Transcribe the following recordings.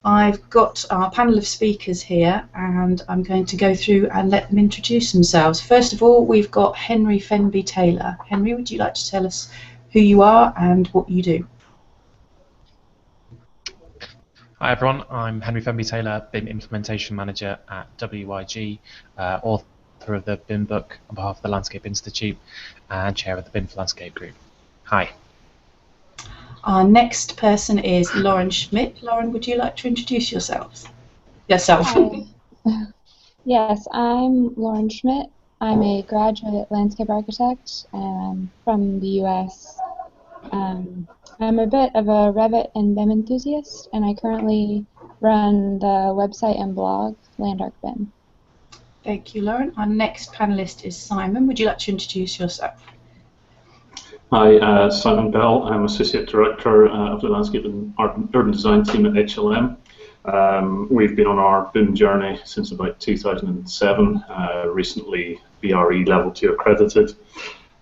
I've got our panel of speakers here, and I'm going to go through and let them introduce themselves. First of all, we've got Henry Fenby Taylor. Henry, would you like to tell us who you are and what you do? Hi everyone, I'm Henry Fenby Taylor, BIM Implementation Manager at WYG, author of the BIM book on behalf of the Landscape Institute, and chair of the BIM4landscape group. Hi. Our next person is Lauren Schmidt. Lauren, would you like to introduce yourself? Hi. Yes, I'm Lauren Schmidt. I'm a graduate landscape architect from the US. I'm a bit of a Revit and BIM enthusiast, and I currently run the website and blog Land BIM. Thank you, Lauren. Our next panelist is Simon. Would you like to introduce yourself? Hi, Simon Bell. I'm Associate Director of the Landscape and Urban Design team at HLM. We've been on our BIM journey since about 2007, recently BRE Level 2 accredited.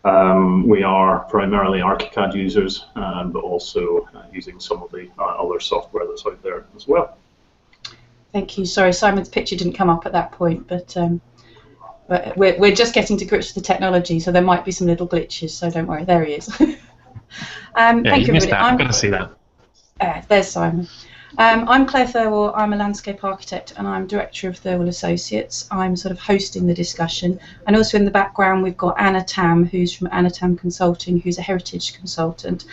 We are primarily ArchiCAD users, but also using some of the other software that's out there as well. Thank you. Sorry, Simon's picture didn't come up at that point, but we're just getting to grips with the technology, so there might be some little glitches, so don't worry. There he is. Thank you, missed that. I'm going to see that. There's Simon. I'm Claire Thirlwall. I'm a landscape architect and I'm director of Thirlwall Associates. I'm sort of hosting the discussion, and also in the background we've got Anna Tam, who's from Anna Tam Consulting, who's a heritage consultant.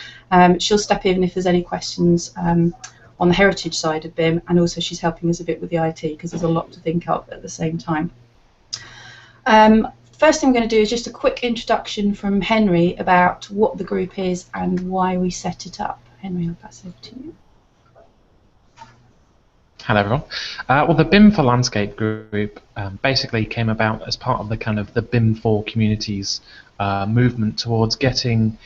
She'll step in if there's any questions on the heritage side of BIM, and also she's helping us a bit with the IT because there's a lot to think of at the same time. First thing I'm going to do is just a quick introduction from Henry about what the group is and why we set it up. Henry, I'll pass over to you. Hello everyone. Well, the BIM4landscape group basically came about as part of the kind of the BIM4 community's movement towards getting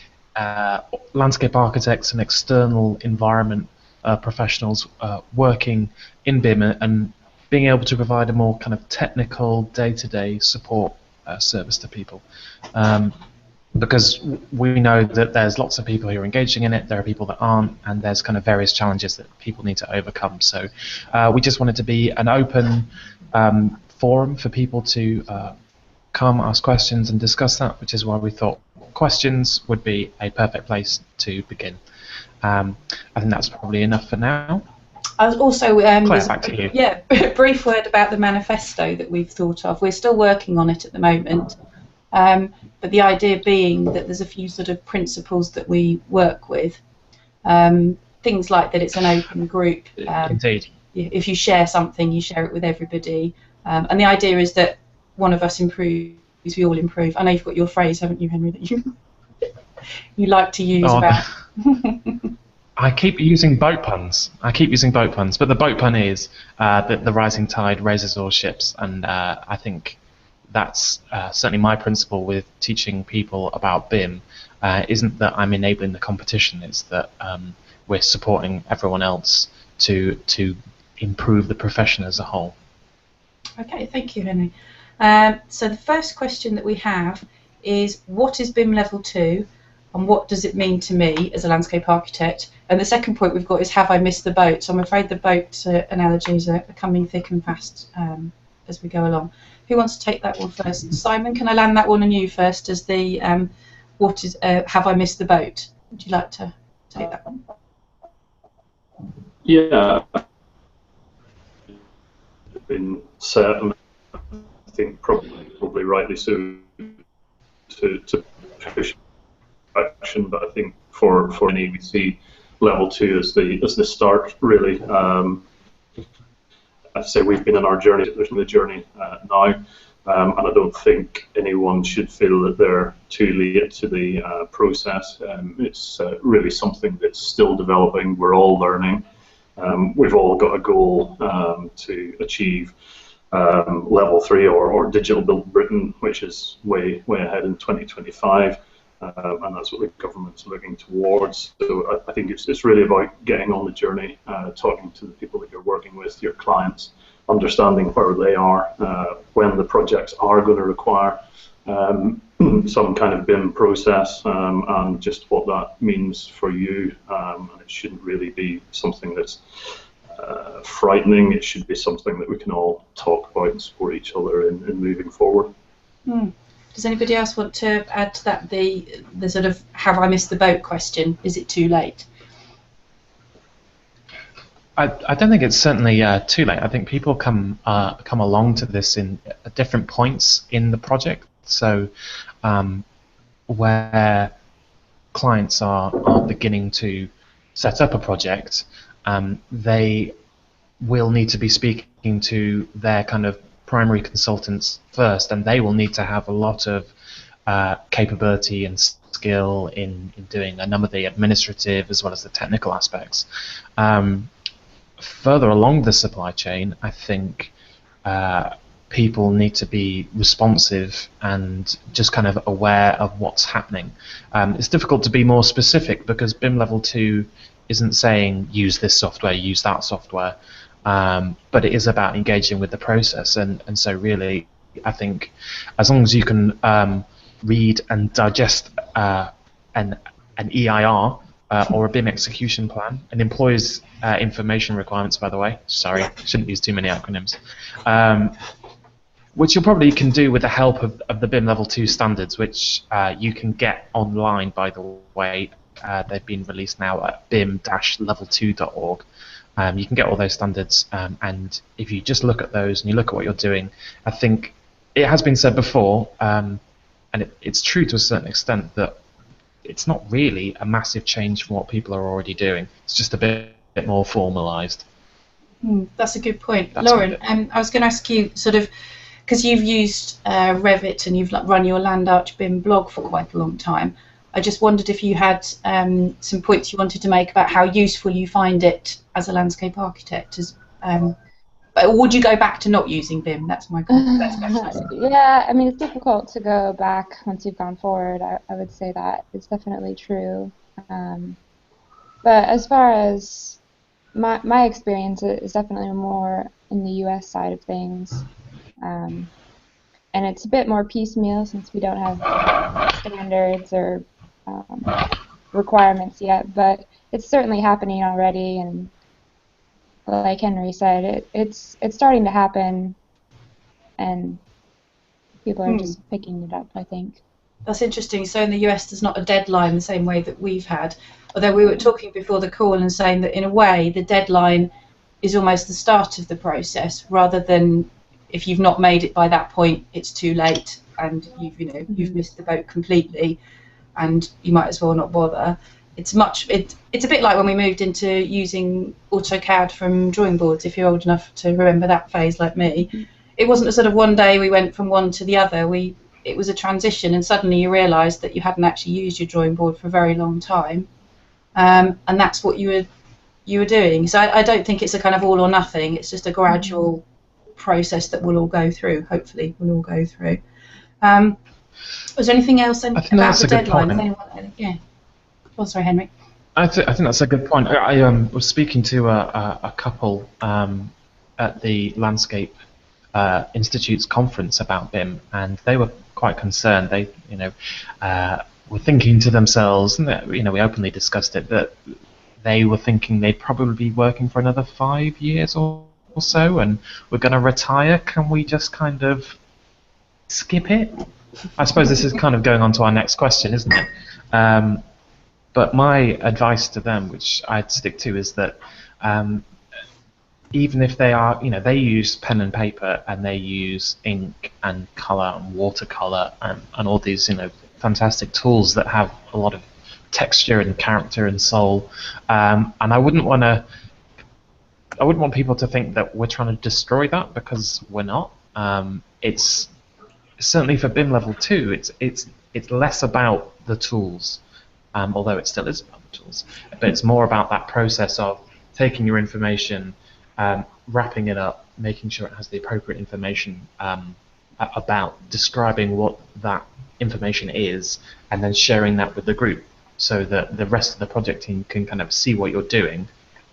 landscape architects and external environment professionals working in BIM and being able to provide a more kind of technical day-to-day support service to people. Because we know that there's lots of people who are engaging in it, there are people that aren't, and there's kind of various challenges that people need to overcome. So we just wanted to be an open forum for people to come, ask questions and discuss that, which is why we thought questions would be a perfect place to begin. I think that's probably enough for now. I was also Claire, back to you. Yeah, a brief word about the manifesto that we've thought of. We're still working on it at the moment. But the idea being that there's a few sort of principles that we work with. Things like that it's an open group. Indeed. If you share something, you share it with everybody. And the idea is that one of us improves, we all improve. I know you've got your phrase, haven't you, Henry, that you like to use about... I keep using boat puns. But the boat pun is that the rising tide raises all ships, and I think that's certainly my principle with teaching people about BIM. Isn't that I'm enabling the competition, it's that we're supporting everyone else to improve the profession as a whole. Okay, thank you, Henry. So the first question that we have is, what is BIM Level 2 and what does it mean to me as a landscape architect? And the second point we've got is, have I missed the boat? So I'm afraid the boat analogies are coming thick and fast as we go along. Who wants to take that one first? Simon, can I land that one on you first as the what is have I missed the boat? Would you like to take that one? Yeah, been set, and I think probably rightly so to push action, but I think for me we see level 2 as the start really. I'd say we've been on our journey, the journey now, and I don't think anyone should feel that they're too late to the process. It's really something that's still developing. We're all learning. We've all got a goal to achieve level 3 or digital build Britain, which is way ahead in 2025. And that's what the government's looking towards. So I think it's really about getting on the journey, talking to the people that you're working with, your clients, understanding where they are, when the projects are going to require some kind of BIM process, and just what that means for you. And it shouldn't really be something that's frightening. It should be something that we can all talk about and support each other in moving forward. Does anybody else want to add to that, the sort of have I missed the boat question? Is it too late? I don't think it's certainly too late. I think people come along to this in at different points in the project. So where clients are beginning to set up a project, they will need to be speaking to their kind of primary consultants first, and they will need to have a lot of capability and skill in doing a number of the administrative as well as the technical aspects. Further along the supply chain, I think people need to be responsive and just kind of aware of what's happening. It's difficult to be more specific because BIM Level 2 isn't saying use this software, use that software, but it is about engaging with the process. And so really, I think as long as you can read and digest an EIR, or a BIM execution plan, and employees' information requirements, by the way. Sorry, shouldn't use too many acronyms. Which you probably can do with the help of the BIM Level 2 standards, which you can get online, by the way. They've been released now at bim-level2.org. You can get all those standards, and if you just look at those and you look at what you're doing, I think it has been said before, and it's true to a certain extent, that it's not really a massive change from what people are already doing. It's just a bit more formalised. That's a good point. Lauren, I was going to ask you, sort of, because you've used Revit and you've run your Land Arch BIM blog for quite a long time, I just wondered if you had some points you wanted to make about how useful you find it as a landscape architect. But would you go back to not using BIM? That's my question. Yeah, I mean, it's difficult to go back once you've gone forward. I would say that it's definitely true. But as far as my experience is definitely more in the US side of things. And it's a bit more piecemeal since we don't have standards or requirements yet, but it's certainly happening already, and like Henry said, it's starting to happen, and people are just picking it up, I think. That's interesting. So in the US, there's not a deadline the same way that we've had. Although we were talking before the call and saying that in a way, the deadline is almost the start of the process, rather than if you've not made it by that point, it's too late and you've missed the boat completely, and you might as well not bother. It's a bit like when we moved into using AutoCAD from drawing boards, if you're old enough to remember that phase like me. It wasn't a sort of one day we went from one to the other. It was a transition, and suddenly you realised that you hadn't actually used your drawing board for a very long time, and that's what you were doing. So I don't think it's a kind of all or nothing. It's just a gradual process that we'll all go through. Hopefully, we'll all go through. Was there anything else about the deadline? Yeah. Oh, sorry, Henry. I think that's a good point. I was speaking to a couple at the Landscape Institute's conference about BIM, and they were quite concerned. They, were thinking to themselves, and we openly discussed it, that they were thinking they'd probably be working for another 5 years or so, and we're going to retire. Can we just kind of skip it? I suppose this is kind of going on to our next question, isn't it? But my advice to them, which I'd stick to, is that even if they are, they use pen and paper and they use ink and colour and watercolour and all these, fantastic tools that have a lot of texture and character and soul. And I wouldn't want people to think that we're trying to destroy that, because we're not. It's certainly for BIM Level 2. It's less about the tools. Although it still is about the tools, but it's more about that process of taking your information, wrapping it up, making sure it has the appropriate information about describing what that information is, and then sharing that with the group so that the rest of the project team can kind of see what you're doing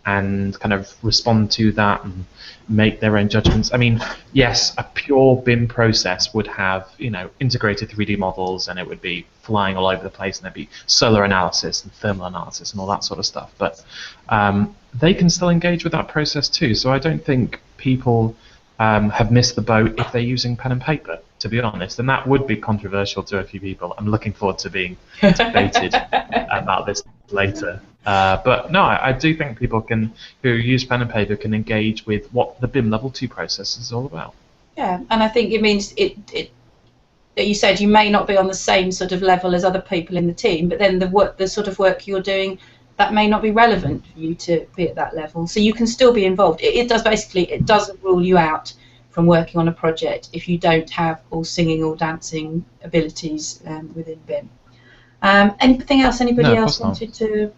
and kind of respond to that and make their own judgments. I mean, yes, a pure BIM process would have, you know, integrated 3D models, and it would be flying all over the place, and there'd be solar analysis and thermal analysis and all that sort of stuff. But they can still engage with that process too. So I don't think people have missed the boat if they're using pen and paper, to be honest, and that would be controversial to a few people. I'm looking forward to being debated about this later. But no, I do think people who use pen and paper can engage with what the BIM Level 2 process is all about. Yeah, and I think it means that you said you may not be on the same sort of level as other people in the team, but then the sort of work you're doing, that may not be relevant for you to be at that level. So you can still be involved. It doesn't rule you out from working on a project if you don't have all singing or dancing abilities within BIM. Anything else anybody else wanted to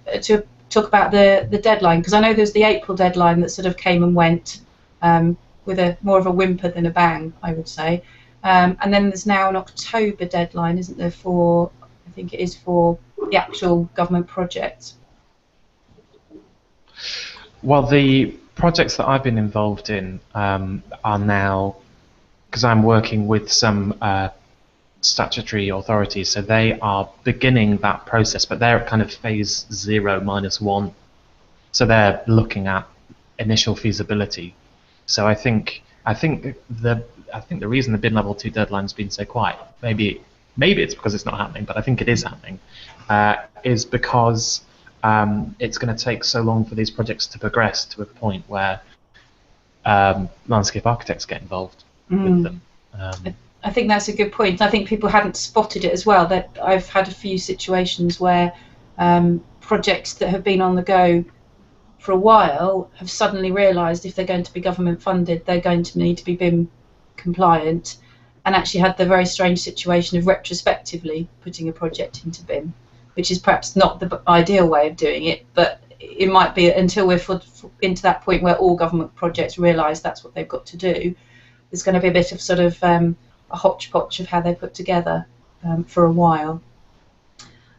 talk about the deadline? Because I know there's the April deadline that sort of came and went with more of a whimper than a bang, I would say. And then there's now an October deadline, isn't there, I think it is for the actual government projects. Well, the projects that I've been involved in are now, because I'm working with some statutory authorities, so they are beginning that process, but they're at kind of phase 0-1. So they're looking at initial feasibility. So I think the reason the BIM Level 2 deadline's been so quiet, maybe it's because it's not happening, but I think it is happening, is because it's going to take so long for these projects to progress to a point where landscape architects get involved with them. I think that's a good point. I think people hadn't spotted it as well. That I've had a few situations where projects that have been on the go for a while have suddenly realised if they're going to be government funded, they're going to need to be BIM compliant, and actually had the very strange situation of retrospectively putting a project into BIM, which is perhaps not the ideal way of doing it, but it might be until we're into that point where all government projects realise that's what they've got to do. There's going to be a bit of sort of a hodgepodge of how they're put together for a while.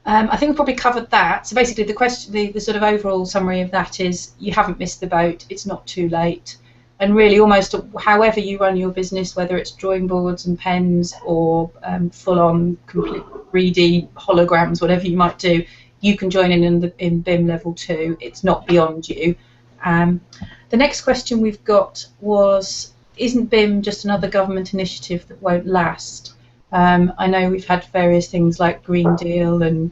I think we've probably covered that. So basically the sort of overall summary of that is you haven't missed the boat, it's not too late. And really almost however you run your business, whether it's drawing boards and pens or full-on complete 3D holograms, whatever you might do, you can join in BIM Level 2. It's not beyond you. The next question we've got was, isn't BIM just another government initiative that won't last? I know we've had various things like Green Deal and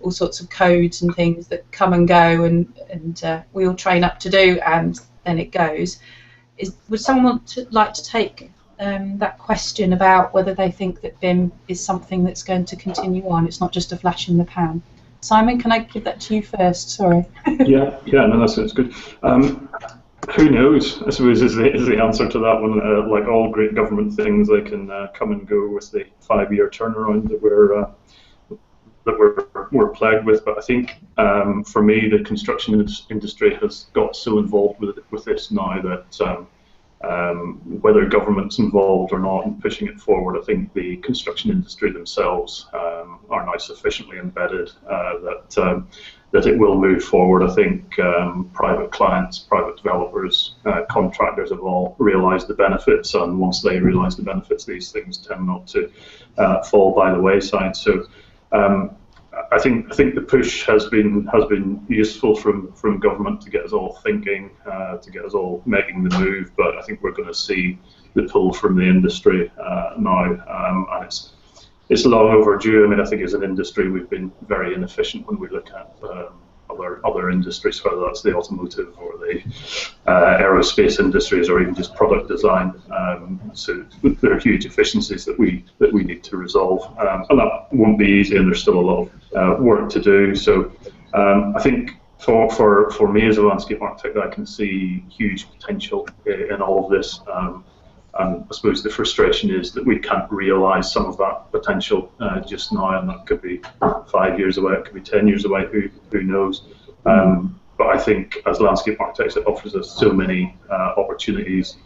all sorts of codes and things that come and go, and we all train up to do, and then it goes. Would someone like to take that question about whether they think that BIM is something that's going to continue on? It's not just a flash in the pan. Simon, can I give that to you first? Sorry. yeah, no, that's good. Who knows, I suppose, is the answer to that one. Like all great government things, they can come and go with the 5-year turnaround that we're plagued with. But I think for me, the construction industry has got so involved with this now that whether government's involved or not in pushing it forward, I think the construction industry themselves are now sufficiently embedded that it will move forward. I think private clients, private developers, contractors have all realised the benefits, and once they realise the benefits, these things tend not to fall by the wayside. So I think the push has been useful from government to get us all thinking, to get us all making the move. But I think we're going to see the pull from the industry now, and it's long overdue. I mean, I think as an industry we've been very inefficient when we look at other industries, whether that's the automotive or the aerospace industries or even just product design. So there are huge efficiencies that we need to resolve, and that won't be easy, and there's still a lot of work to do. So I think for me as a landscape architect, I can see huge potential in all of this. And I suppose the frustration is that we can't realise some of that potential just now, and that could be 5 years away, it could be 10 years away, who knows. But I think as landscape architects, it offers us so many opportunities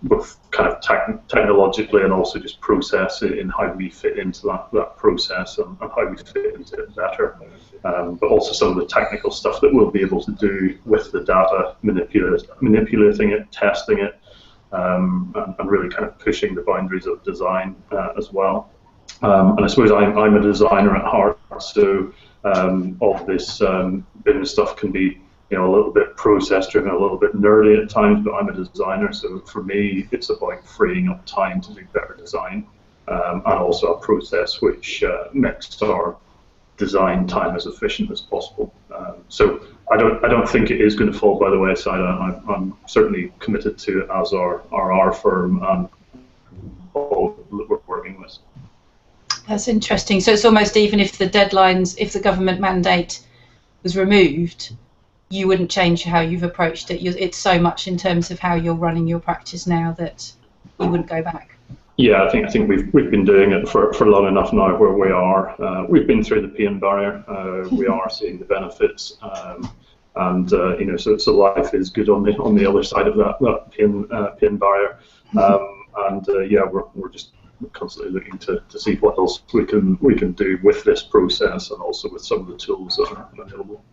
both kind of technologically and also just process in how we fit into that process and how we fit into it better. But also some of the technical stuff that we'll be able to do with the data, manipulating it, testing it, and really kind of pushing the boundaries of design as well. And I suppose I'm a designer at heart, so all of this BIM stuff can be, you know, a little bit process-driven, a little bit nerdy at times, but I'm a designer, so for me, it's about freeing up time to do better design, and also a process which makes our design time as efficient as possible. So I don't think it is going to fall by the wayside. I'm certainly committed to it as our firm and all that we're working with. That's interesting. So it's almost, even if the deadlines, if the government mandate was removed, you wouldn't change how you've approached it. It's so much in terms of how you're running your practice now that you wouldn't go back. Yeah, I think we've been doing it for long enough now where we are. We've been through the pain barrier. We are seeing the benefits, and you know, so life is good on the other side of that pain barrier. Yeah, we're just constantly looking to see what else we can do with this process and also with some of the tools that are available.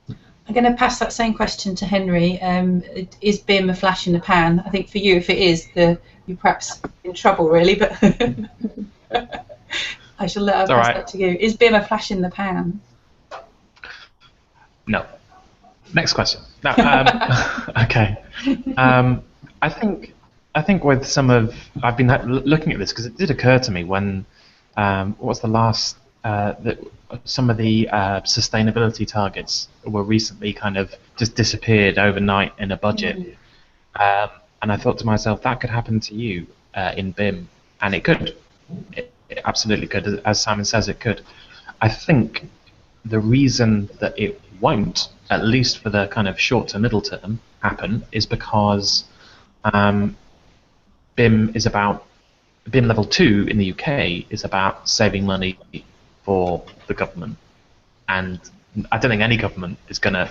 I'm going to pass that same question to Henry. Is BIM a flash in the pan? I think for you, if it is, you're perhaps in trouble, really, but I shall pass that to you. Is BIM a flash in the pan? No. Next question. No. Okay. I think with some of, I've been looking at this because it did occur to me when, what was the last, some of the sustainability targets were recently kind of just disappeared overnight in a budget. And I thought to myself, that could happen to you in BIM, and it could. It absolutely could, as Simon says, it could. I think the reason that it won't, at least for the kind of short to middle term, happen is because BIM level 2 in the UK is about saving money for the government, and I don't think any government is going to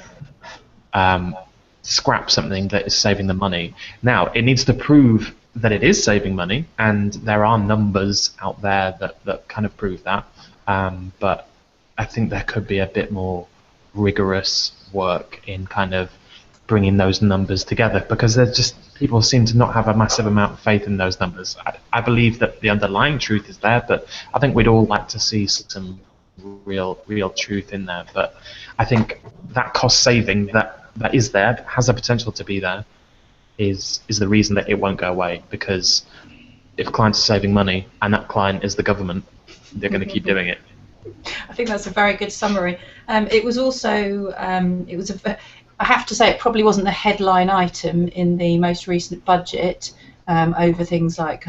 scrap something that is saving the money. Now, it needs to prove that it is saving money, and there are numbers out there that kind of prove that, but I think there could be a bit more rigorous work in kind of bringing those numbers together, because there's just, people seem to not have a massive amount of faith in those numbers. I believe that the underlying truth is there, but I think we'd all like to see some real truth in there. But I think that cost saving that is there, has the potential to be there, is the reason that it won't go away, because if clients are saving money and that client is the government, they're going to keep doing it. I think that's a very good summary. It was also, I have to say, it probably wasn't the headline item in the most recent budget over things like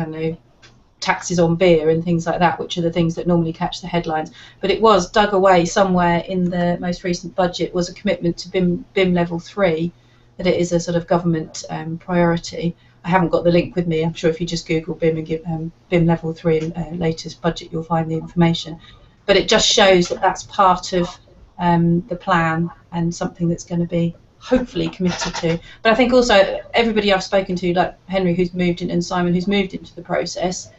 taxes on beer and things like that, which are the things that normally catch the headlines. But it was dug away somewhere in the most recent budget, was a commitment to BIM level 3, that it is a sort of government priority. I haven't got the link with me. I'm sure if you just Google BIM and give BIM level 3 in latest budget, you'll find the information. But it just shows that that's part of the plan and something that's going to be hopefully committed to. But I think also everybody I've spoken to, like Henry, who's moved in, and Simon, who's moved into the process,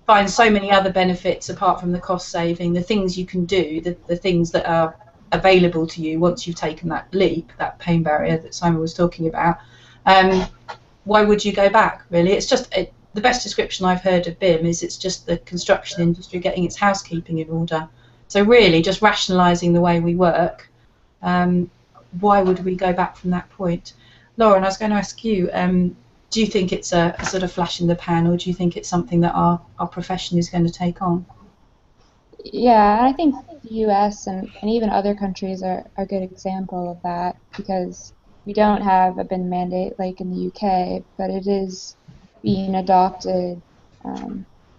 find so many other benefits apart from the cost saving, the things you can do, the things that are available to you once you've taken that leap, that pain barrier that Simon was talking about. Why would you go back, really? It's just, the best description I've heard of BIM is it's just the construction industry getting its housekeeping in order. So really just rationalising the way we work. Why would we go back from that point? Lauren, I was going to ask you, do you think it's a sort of flash in the pan, or do you think it's something that our profession is going to take on? Yeah, I think the US and even other countries are a good example of that, because we don't have a BIM mandate like in the UK, but it is being adopted.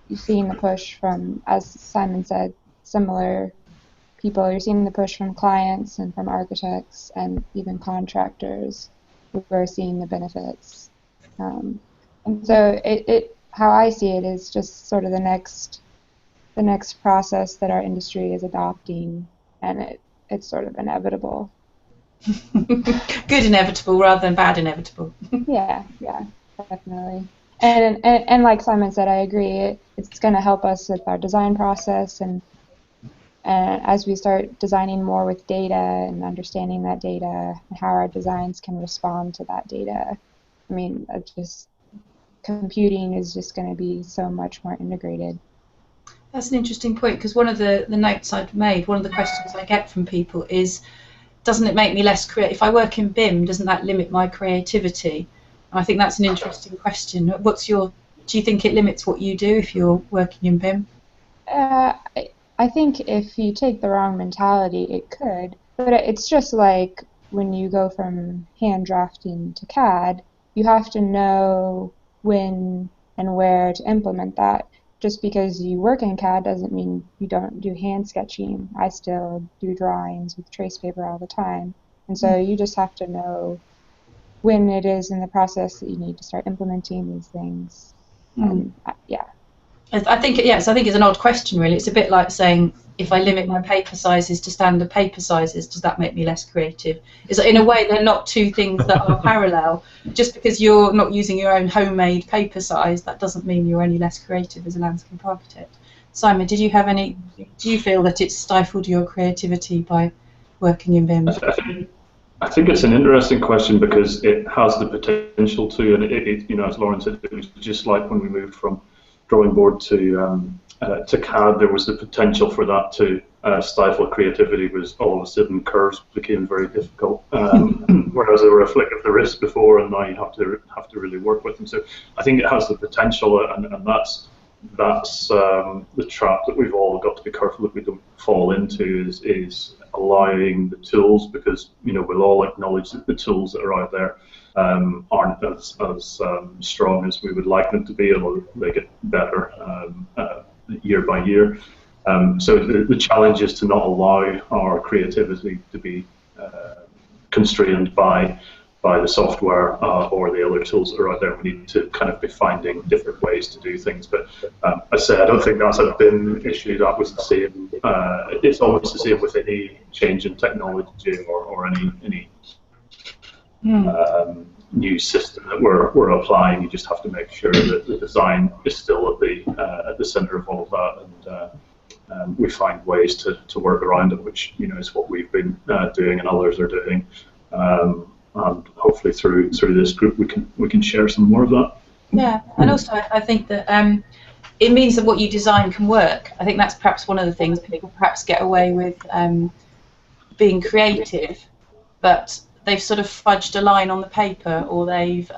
You've seen the push from, as Simon said, similar people. You're seeing the push from clients and from architects and even contractors who are seeing the benefits. And so how I see it is just sort of the next process that our industry is adopting, and it's sort of inevitable. Good inevitable rather than bad inevitable. Yeah, definitely. And like Simon said, I agree. It's going to help us with our design process, and as we start designing more with data and understanding that data and how our designs can respond to that data. I mean, computing is just going to be so much more integrated. That's an interesting point, because one of the notes I've made, one of the questions I get from people is, doesn't it make me less creative? If I work in BIM, doesn't that limit my creativity? And I think that's an interesting question. Do you think it limits what you do if you're working in BIM? I think if you take the wrong mentality, it could. But it's just like when you go from hand drafting to CAD, you have to know when and where to implement that. Just because you work in CAD doesn't mean you don't do hand sketching. I still do drawings with trace paper all the time. And so you just have to know when it is in the process that you need to start implementing these things. Yeah. I think it's an odd question, really. It's a bit like saying, if I limit my paper sizes to standard paper sizes, does that make me less creative? In a way, they're not two things that are parallel. Just because you're not using your own homemade paper size, that doesn't mean you're any less creative as a landscape architect. Simon, do you feel that it's stifled your creativity by working in BIM? I think it's an interesting question, because it has the potential to, and it as Lauren said, it was just like when we moved from drawing board to CAD, there was the potential for that to stifle creativity. Was all of a sudden curves became very difficult, whereas they were a flick of the wrist before, and now you have to really work with them. So I think it has the potential, and that's the trap that we've all got to be careful that we don't fall into, is allowing the tools, because we'll all acknowledge that the tools that are out there aren't as strong as we would like them to be, although they get better year by year. So the challenge is to not allow our creativity to be constrained by the software or the other tools that are out there. We need to kind of be finding different ways to do things. But I say I don't think that's a BIM issue. That was the same. It's always the same with any change in technology or any new system that we're applying. You just have to make sure that the design is still at the center of all of that, and we find ways to work around it, which is what we've been doing and others are doing. And hopefully through this group we can share some more of that. Yeah, and also I think that it means that what you design can work. I think that's perhaps one of the things people perhaps get away with being creative, but they've sort of fudged a line on the paper, or they've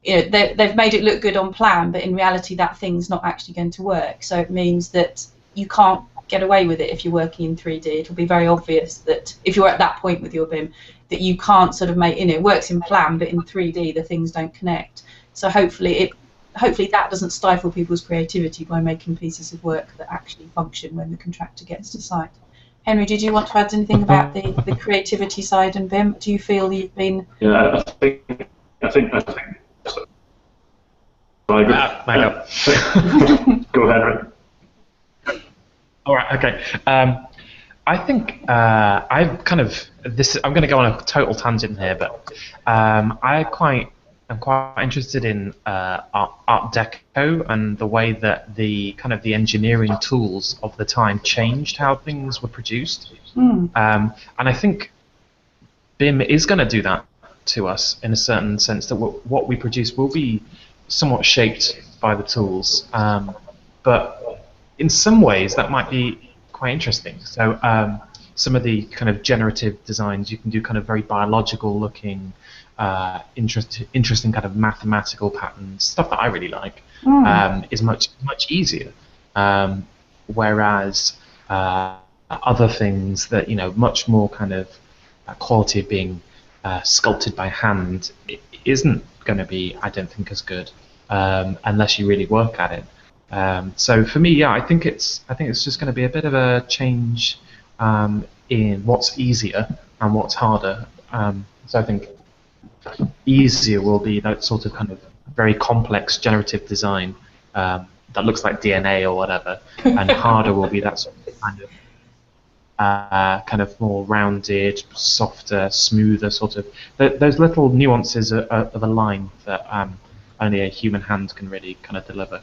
they've made it look good on plan, but in reality that thing's not actually going to work. So it means that you can't get away with it if you're working in 3D. It'll be very obvious that if you're at that point with your BIM, that you can't sort of make, it works in plan, but in 3D the things don't connect. So hopefully that doesn't stifle people's creativity by making pieces of work that actually function when the contractor gets to site. Henry, did you want to add anything about the creativity side and BIM? Do you feel you've been? Yeah, I think. Go ahead, Henry. All right. Okay. I think I've kind of I'm going to go on a total tangent here, but I'm quite interested in Art Deco and the way that the engineering tools of the time changed how things were produced. And I think BIM is going to do that to us in a certain sense, that what we produce will be somewhat shaped by the tools, but in some ways that might be quite interesting. So some of the kind of generative designs, you can do kind of very biological looking, interesting kind of mathematical patterns, stuff that I really like, is much easier. Whereas other things that much more kind of quality of being sculpted by hand, it isn't going to be, I don't think, as good unless you really work at it. So for me, yeah, I think it's just going to be a bit of a change in what's easier and what's harder. So I think easier will be that sort of kind of very complex generative design that looks like DNA or whatever, and harder will be that sort of kind of kind of more rounded, softer, smoother sort of, those little nuances of a line that only a human hand can really kind of deliver.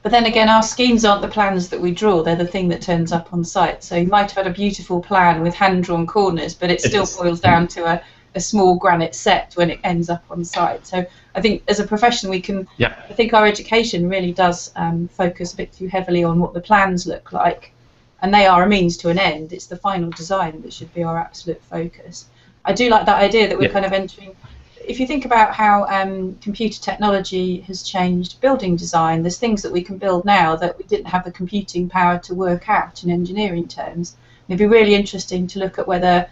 But then again, our schemes aren't the plans that we draw, they're the thing that turns up on site. So you might have had a beautiful plan with hand-drawn corners, but it still boils down to a small granite set when it ends up on site. So I think as a profession we can, I think our education really does focus a bit too heavily on what the plans look like, and they are a means to an end. It's the final design that should be our absolute focus. I do like that idea that we're kind of entering. If you think about how computer technology has changed building design, there's things that we can build now that we didn't have the computing power to work out in engineering terms. It'd be really interesting to look at whether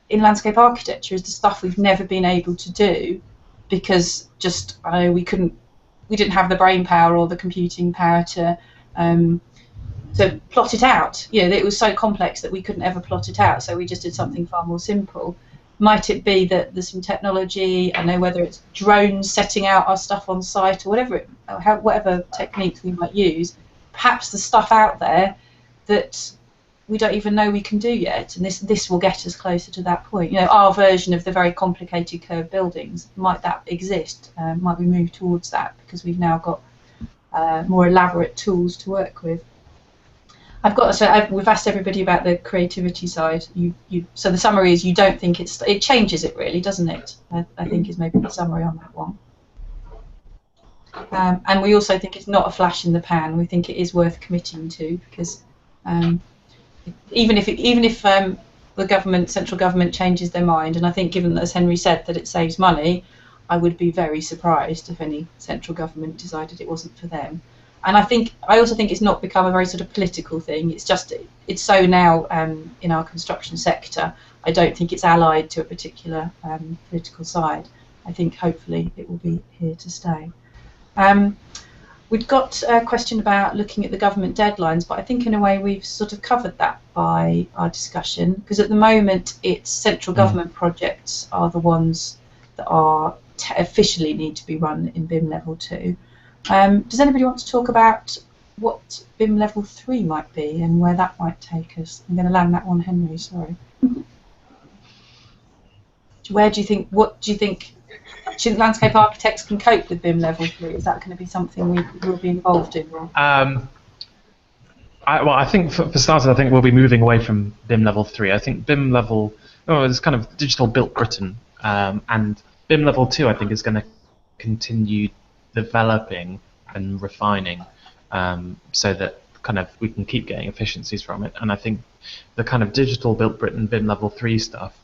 in landscape architecture is the stuff we've never been able to do because just we didn't have the brain power or the computing power to plot it out. You know, it was so complex that we couldn't ever plot it out, so we just did something far more simple. Might it be that there's some technology, I know whether it's drones setting out our stuff on site or whatever techniques we might use, perhaps the stuff out there that we don't even know we can do yet, and this will get us closer to that point. You know, our version of the very complicated curved buildings, might that exist? Might we move towards that because we've now got more elaborate tools to work with? We've asked everybody about the creativity side. So the summary is you don't think it changes it really, doesn't it? I think is maybe the summary on that one. And we also think it's not a flash in the pan. We think it is worth committing to because even if the central government changes their mind, and I think given that, as Henry said, that it saves money, I would be very surprised if any central government decided it wasn't for them. And I also think it's not become a very sort of political thing. It's so now in our construction sector. I don't think it's allied to a particular political side. I think hopefully it will be here to stay. We've got a question about looking at the government deadlines, but I think in a way we've sort of covered that by our discussion, because at the moment it's central government projects are the ones that are officially need to be run in BIM level 2. Does anybody want to talk about what BIM level 3 might be and where that might take us? I'm going to land that one, Henry, sorry. What do you think landscape architects can cope with BIM level 3? Is that going to be something we will be involved in? I think for starters, I think we'll be moving away from BIM level 3. I think BIM level, it's kind of digital built Britain, and BIM level 2 I think is going to continue developing and refining so that kind of we can keep getting efficiencies from it. And I think the kind of digital built Britain BIM level 3 stuff,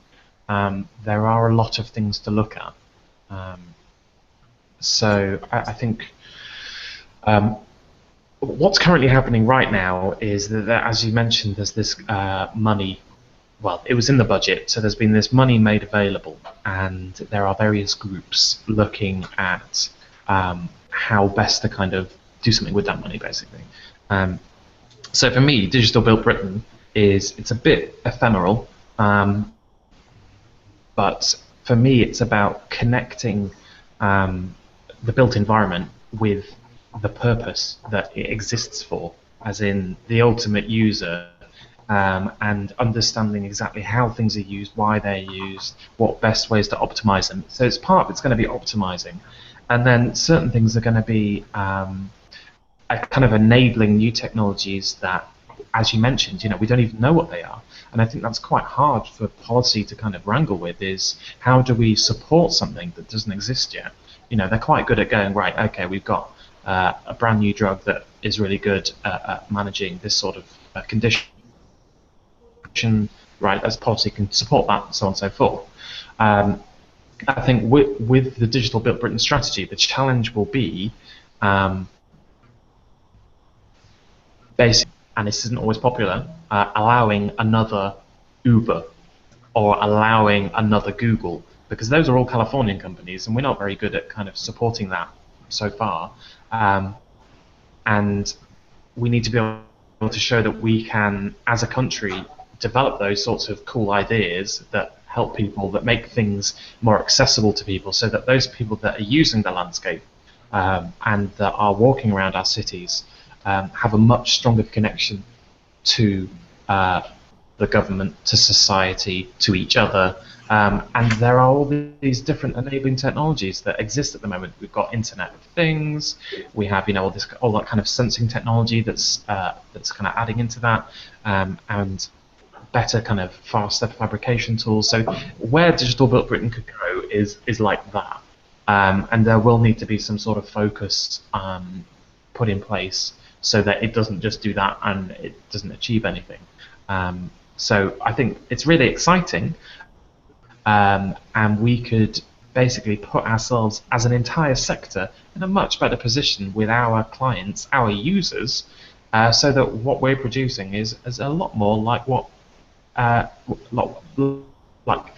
there are a lot of things to look at. So I think what's currently happening right now is that as you mentioned, there's this money. Well, it was in the budget, so there's been this money made available, and there are various groups looking at how best to kind of do something with that money, basically. So for me, Digital Built Britain it's a bit ephemeral, but for me it's about connecting the built environment with the purpose that it exists for, as in the ultimate user, and understanding exactly how things are used, why they're used, what best ways to optimize them. So it's part of it's going to be optimizing. And then certain things are going to be kind of enabling new technologies that, as you mentioned, we don't even know what they are. And I think that's quite hard for policy to kind of wrangle with, is how do we support something that doesn't exist yet? They're quite good at going, right, okay, we've got a brand new drug that is really good at managing this sort of condition, right, as policy can support that, and so on and so forth. I think with the Digital Built Britain strategy, the challenge will be basically, and this isn't always popular, allowing another Uber or allowing another Google, because those are all Californian companies, and we're not very good at kind of supporting that so far. And we need to be able to show that we can, as a country, develop those sorts of cool ideas that help people, that make things more accessible to people, so that those people that are using the landscape and that are walking around our cities have a much stronger connection to the government to society to each other. And there are all these different enabling technologies that exist at the moment. We've got Internet of Things. We have, all that kind of sensing technology that's kind of adding into that, and better kind of faster fabrication tools. So where Digital Built Britain could go is like that, and there will need to be some sort of focus put in place so that it doesn't just do that and it doesn't achieve anything. So I think it's really exciting. And we could basically put ourselves as an entire sector in a much better position with our clients, our users, so that what we're producing is a lot more like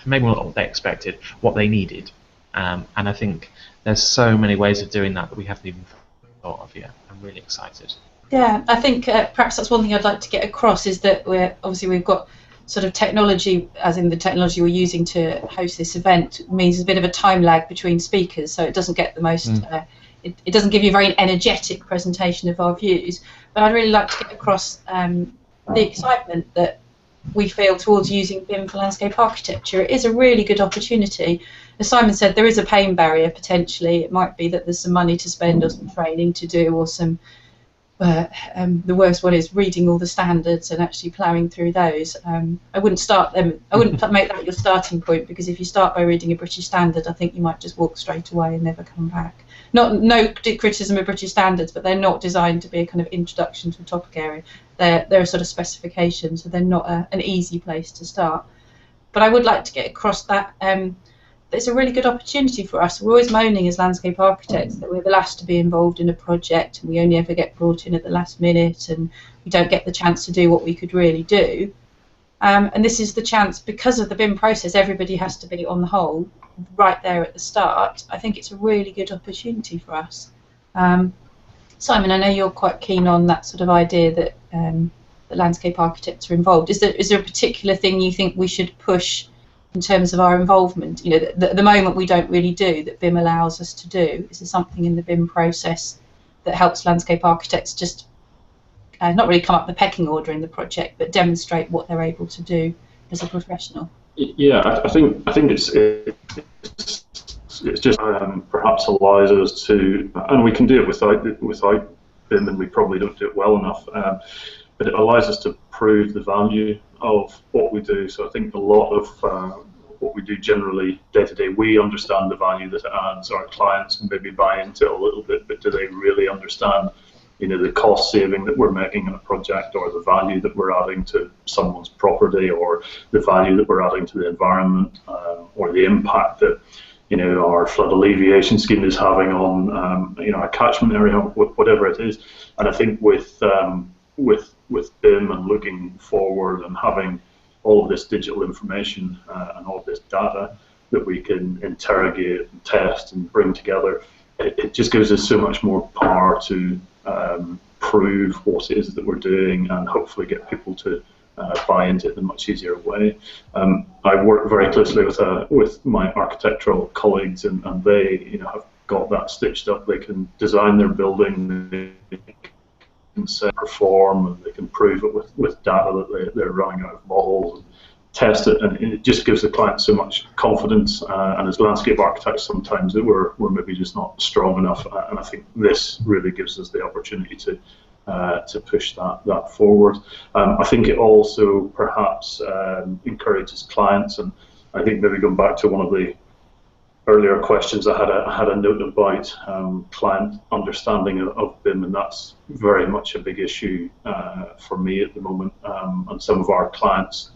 maybe not what they expected, what they needed. And I think there's so many ways of doing that we haven't even thought of yet. I'm really excited. Yeah, I think perhaps that's one thing I'd like to get across is that we've got sort of technology, as in the technology we're using to host this event, means there's a bit of a time lag between speakers, so it doesn't get the most, it doesn't give you a very energetic presentation of our views. But I'd really like to get across the excitement that we feel towards using BIM for landscape architecture. It is a really good opportunity. As Simon said, there is a pain barrier potentially. It might be that there's some money to spend or some training to do, or some the worst one is reading all the standards and actually ploughing through those. I wouldn't make that your starting point, because if you start by reading a British standard, I think you might just walk straight away and never come back. No criticism of British standards, but they're not designed to be a kind of introduction to a topic area. They're a sort of specification, so they're not an easy place to start. But I would like to get across that it's a really good opportunity for us. We're always moaning as landscape architects that we're the last to be involved in a project, and we only ever get brought in at the last minute, and we don't get the chance to do what we could really do. And this is the chance, because of the BIM process, everybody has to be, on the whole, right there at the start. I think it's a really good opportunity for us. Simon, I know you're quite keen on that sort of idea that the landscape architects are involved. Is there a particular thing you think we should push in terms of our involvement? At the moment we don't really do, that BIM allows us to do. Is there something in the BIM process that helps landscape architects just not really come up the pecking order in the project, but demonstrate what they're able to do as a professional? Yeah, I think it's just perhaps allows us to, and we can do it without BIM, and we probably don't do it well enough. But it allows us to prove the value of what we do. So I think a lot of what we do generally day to day, we understand the value that it adds. Our clients maybe buy into it a little bit, but do they really understand, the cost saving that we're making in a project, or the value that we're adding to someone's property, or the value that we're adding to the environment, or the impact that our flood alleviation scheme is having on a catchment area, whatever it is. And I think with BIM and looking forward and having all of this digital information and all of this data that we can interrogate and test and bring together, it just gives us so much more power to prove what it is that we're doing, and hopefully get people to buy into it in a much easier way. I work very closely with my architectural colleagues, and they have got that stitched up. They can design their building, they can perform, and they can prove it with data that they're running out of models, and test it, and it just gives the client so much confidence. And as landscape architects, sometimes we're maybe just not strong enough, and I think this really gives us the opportunity to push that forward. I think it also perhaps encourages clients, and I think maybe going back to one of the earlier questions, I had a note about client understanding of BIM, and that's very much a big issue for me at the moment, and some of our clients,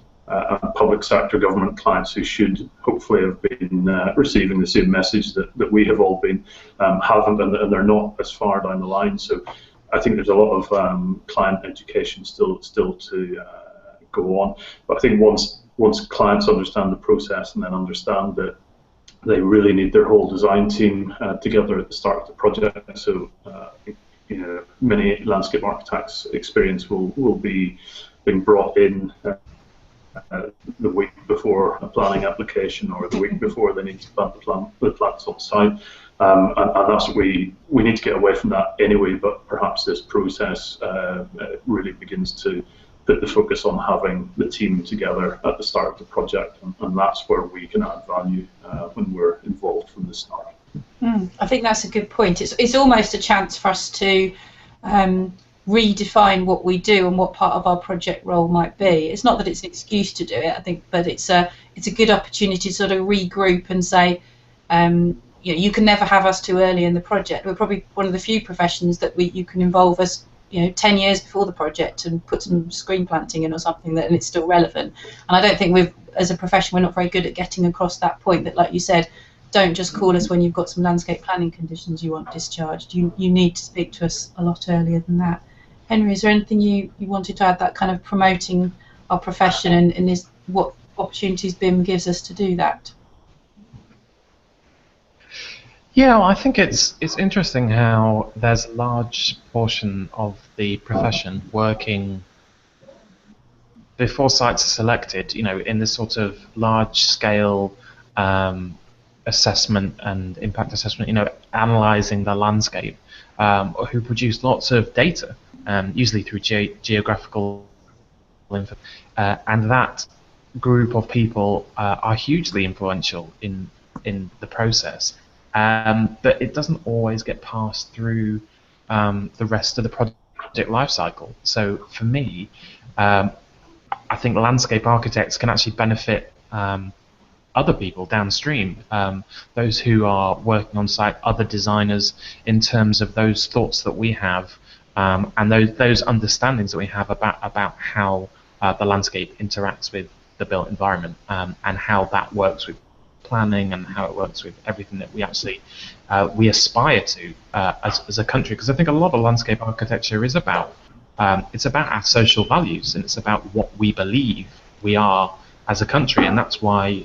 public sector government clients, who should hopefully have been receiving the same message that we have all been, haven't, and they're not as far down the line. So I think there's a lot of client education still to go on. But I think once clients understand the process, and then understand that they really need their whole design team together at the start of the project. So many landscape architects' experience will be being brought in the week before a planning application, or the week before they need to plant the plants on site. And that's what we need to get away from that anyway, but perhaps this process really begins to put the focus on having the team together at the start of the project, and that's where we can add value when we're involved from the start. I think that's a good point. It's almost a chance for us to redefine what we do and what part of our project role might be. It's not that it's an excuse to do it, I think, but it's a good opportunity to sort of regroup and say, you can never have us too early in the project. We're probably one of the few professions that you can involve us 10 years before the project and put some screen planting in or something, and it's still relevant. And I don't think as a profession, we're not very good at getting across that point that, like you said, don't just call us when you've got some landscape planning conditions you want discharged. You need to speak to us a lot earlier than that. Henry, is there anything you wanted to add, that kind of promoting our profession and is what opportunities BIM gives us to do that? Yeah, well, I think it's interesting how there's a large portion of the profession working before sites are selected, in this sort of large-scale assessment and impact assessment, analysing the landscape, who produce lots of data, usually through geographical info, and that group of people are hugely influential in the process. But it doesn't always get passed through the rest of the project lifecycle. So for me, I think landscape architects can actually benefit other people downstream, those who are working on site, other designers, in terms of those thoughts that we have and those understandings that we have about how the landscape interacts with the built environment, and how that works with planning and how it works with everything that we actually we aspire to as a country. Because I think a lot of landscape architecture is about it's about our social values, and it's about what we believe we are as a country, and that's why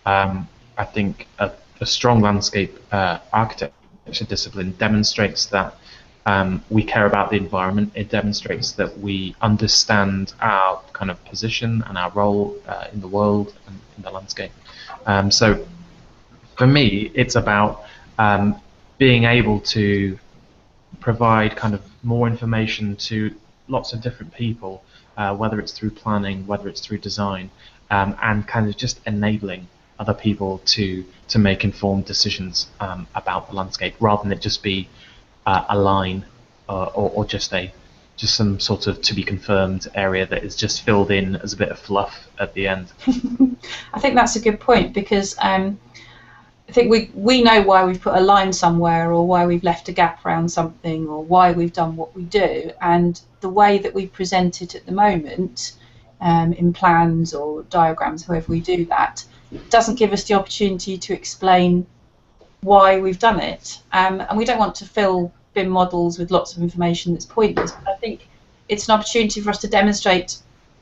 I think a strong landscape architecture discipline demonstrates that we care about the environment. It demonstrates that we understand our kind of position and our role in the world and in the landscape. So for me, it's about being able to provide kind of more information to lots of different people, whether it's through planning, whether it's through design, and kind of just enabling other people to make informed decisions about the landscape, rather than it just be a line or just some sort of to be confirmed area that is just filled in as a bit of fluff at the end. I think that's a good point, because I think we know why we've put a line somewhere, or why we've left a gap around something, or why we've done what we do, and the way that we present it at the moment in plans or diagrams, however we do that, doesn't give us the opportunity to explain why we've done it, and we don't want to fill BIM models with lots of information that's pointless. But I think it's an opportunity for us to demonstrate,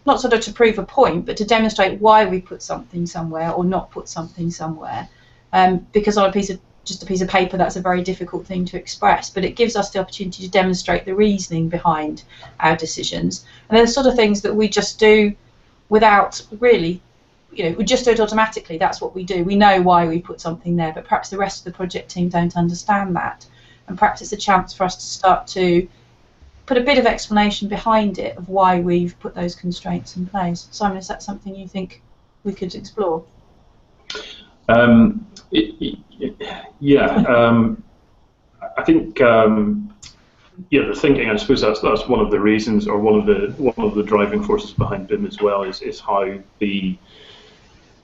not sort of to prove a point, but to demonstrate why we put something somewhere or not put something somewhere. Because on a piece of paper, that's a very difficult thing to express, but it gives us the opportunity to demonstrate the reasoning behind our decisions. And they're the sort of things that we just do without really, we just do it automatically. That's what we do. We know why we put something there, but perhaps the rest of the project team don't understand that. And perhaps it's a chance for us to start to put a bit of explanation behind it of why we've put those constraints in place. Simon, is that something you think we could explore? I think the thinking, I suppose that's one of the reasons, or one of the driving forces behind BIM as well, is how the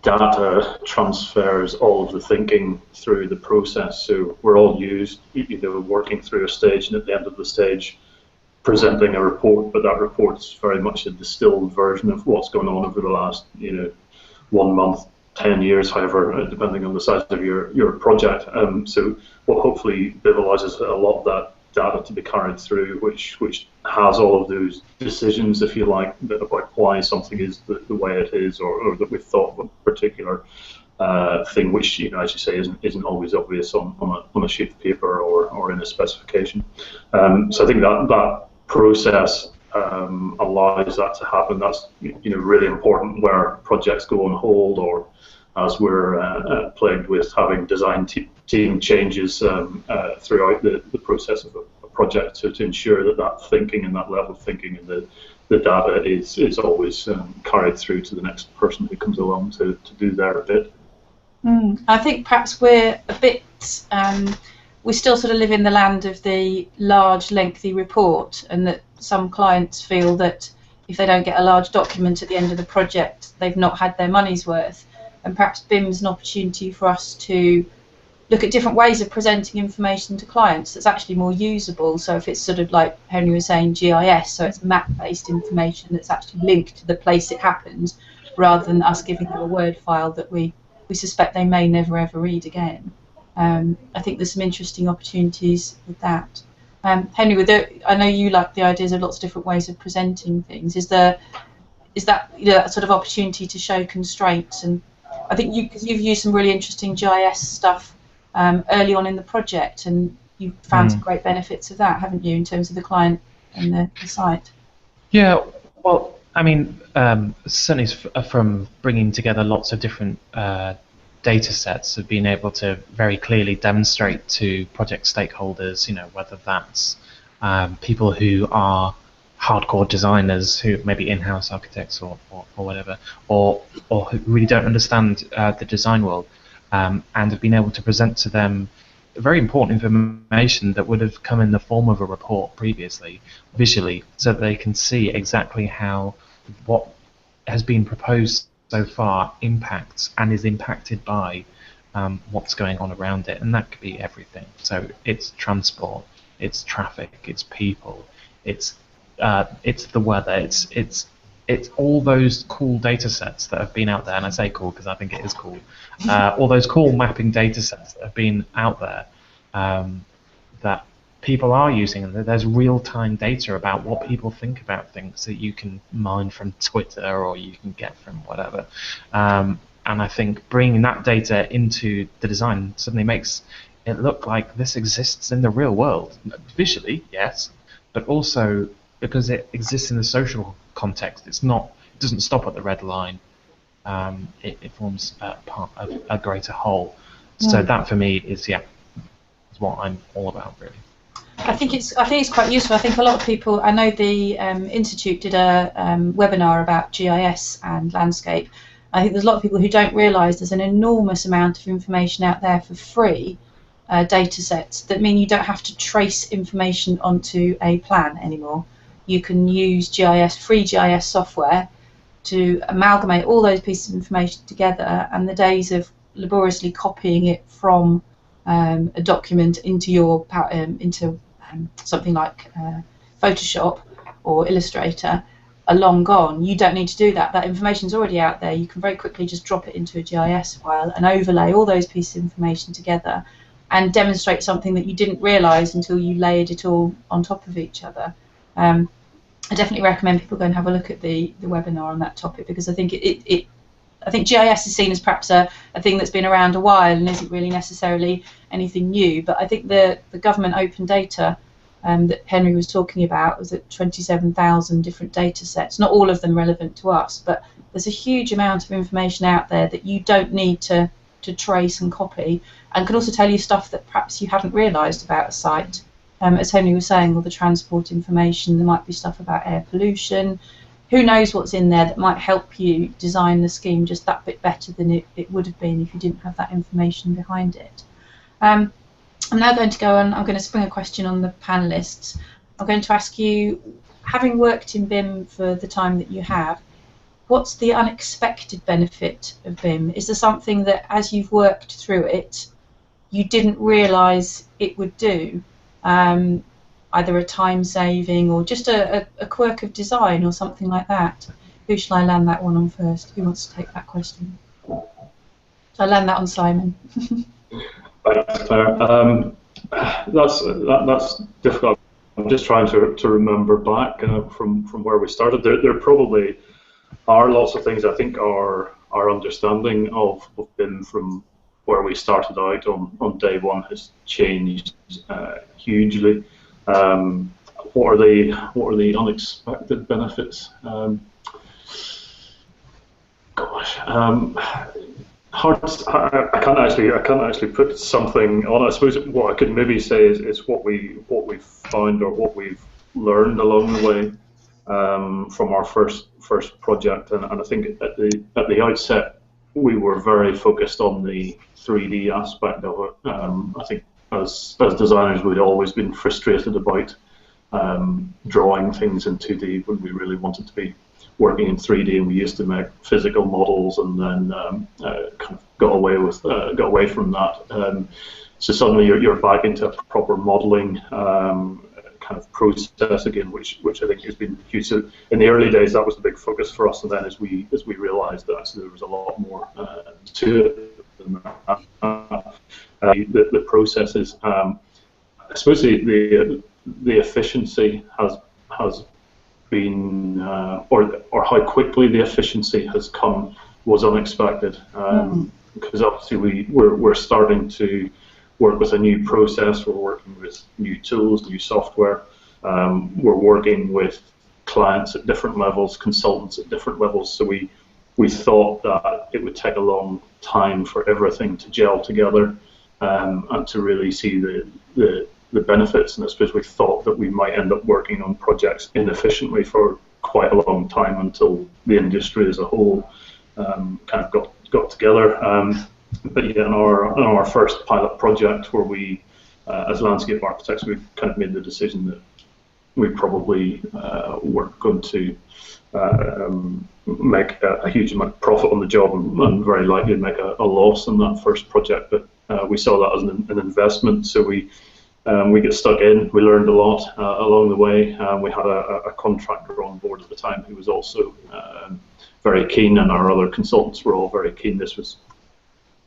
data transfers all of the thinking through the process. So we're all used either working through a stage, and at the end of the stage presenting a report, but that report's very much a distilled version of what's going on over the last 1 month, 10 years, however, depending on the size of your project. So what hopefully BIM allows us a lot of that data to be carried through, which has all of those decisions, if you like, about why something is the way it is, or that we've thought of a particular thing, which, as you say, isn't always obvious on a sheet of paper or in a specification. So I think that process allows that to happen. That's really important where projects go on hold, or as we're plagued with having design team changes throughout the process of a project to ensure that that thinking and that level of thinking and the data is always carried through to the next person who comes along to do their bit. I think perhaps we're a bit, we still sort of live in the land of the large, lengthy report, and that some clients feel that if they don't get a large document at the end of the project, they've not had their money's worth. And perhaps BIM's an opportunity for us to look at different ways of presenting information to clients that's actually more usable. So if it's sort of like Henry was saying, GIS, so it's map-based information that's actually linked to the place it happens, rather than us giving them a Word file that we suspect they may never ever read again. I think there's some interesting opportunities with that. Henry, I know you like the ideas of lots of different ways of presenting things. Is that that sort of opportunity to show constraints? And I think you've used some really interesting GIS stuff early on in the project, and you've found some great benefits of that, haven't you, in terms of the client and the site? Yeah, well, I mean, certainly from bringing together lots of different data sets, of being able to very clearly demonstrate to project stakeholders, whether that's people who are hardcore designers, who maybe in-house architects or whatever, or who really don't understand the design world, and have been able to present to them very important information that would have come in the form of a report previously, visually, so that they can see exactly how what has been proposed so far impacts and is impacted by what's going on around it. And that could be everything. So it's transport, it's traffic, it's people, it's the weather, it's all those cool data sets that have been out there, and I say cool because I think it is cool, all those cool mapping data sets that have been out there that people are using, and there's real-time data about what people think about things that you can mine from Twitter or you can get from whatever. And I think bringing that data into the design suddenly makes it look like this exists in the real world. Visually, yes, but also because it exists in the social context. It doesn't stop at the red line. It forms part of a greater whole. So that for me is what I'm all about, really. I think it's quite useful. I think a lot of people, I know the Institute did a webinar about GIS and landscape. I think there's a lot of people who don't realise there's an enormous amount of information out there for free, data sets, that mean you don't have to trace information onto a plan anymore. You can use free GIS software to amalgamate all those pieces of information together, and the days of laboriously copying it from a document into something like Photoshop or Illustrator are long gone. You don't need to do that. That information's already out there. You can very quickly just drop it into a GIS file and overlay all those pieces of information together and demonstrate something that you didn't realise until you layered it all on top of each other. I definitely recommend people go and have a look at the webinar on that topic, because I think I think GIS is seen as perhaps a thing that's been around a while and isn't really necessarily anything new. But I think the government open data that Henry was talking about was at 27,000 different data sets, not all of them relevant to us, but there's a huge amount of information out there that you don't need to trace and copy, and can also tell you stuff that perhaps you hadn't realised about a site. As Henry was saying, all the transport information, there might be stuff about air pollution. Who knows what's in there that might help you design the scheme just that bit better than it would have been if you didn't have that information behind it. I'm now going to go on, I'm going to spring a question on the panellists. I'm going to ask you, having worked in BIM for the time that you have, what's the unexpected benefit of BIM? Is there something that as you've worked through it, you didn't realise it would do? Either a time saving or just a quirk of design or something like that. Who shall I land that one on first? Who wants to take that question? Shall I land that on Simon? Thanks, Claire. That's difficult. I'm just trying to remember back from where we started. There probably are lots of things. I think our understanding of BIM from where we started out on day one has changed hugely. What are the unexpected benefits? Hard. I can't actually put something on. I suppose what I could maybe say is what we've found or what we've learned along the way from our first project, and I think at the outset we were very focused on the 3D aspect of it. I think as designers we'd always been frustrated about drawing things in 2D when we really wanted to be working in 3D, and we used to make physical models, and then kind of got away from that. So suddenly you're back into a proper modelling kind of process again, which I think has been huge. So in the early days, that was the big focus for us, and then as we realised that actually there was a lot more to it than that. The processes, I suppose the efficiency has been, or how quickly the efficiency has come was unexpected, because obviously we're starting to work with a new process, we're working with new tools, new software, we're working with clients at different levels, consultants at different levels, so we thought that it would take a long time for everything to gel together and to really see the benefits, and I suppose we thought that we might end up working on projects inefficiently for quite a long time until the industry as a whole kind of got together. But yeah, in our first pilot project, where we, as landscape architects, we kind of made the decision that we probably weren't going to make a huge amount of profit on the job, and very likely make a loss on that first project. But we saw that as an investment, so we got stuck in. We learned a lot along the way. We had a contractor on board at the time who was also very keen, and our other consultants were all very keen. This was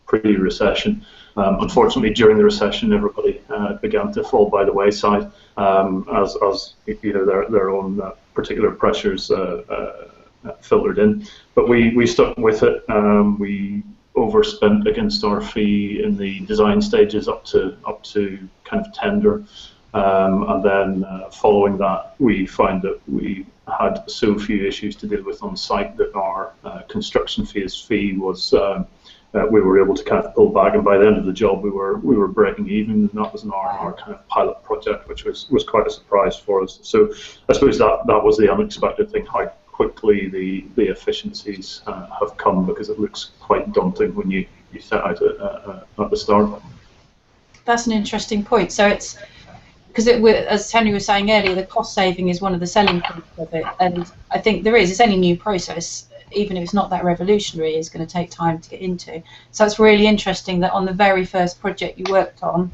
pre-recession. Unfortunately, during the recession, everybody began to fall by the wayside as you know, their own particular pressures filtered in. But we stuck with it. We overspent against our fee in the design stages up to kind of tender, and then following that, we found that we had so few issues to deal with on site that our construction fee was. We were able to kind of pull back, and by the end of the job, we were breaking even, and that was in our kind of pilot project, which was quite a surprise for us. So I suppose that was the unexpected thing, how quickly the efficiencies have come, because it looks quite daunting when you set out at the start. That's an interesting point. So it's because, as Henry was saying earlier, the cost saving is one of the selling points of it, and I think it's any new process, even if it's not that revolutionary, is going to take time to get into. So it's really interesting that on the very first project you worked on,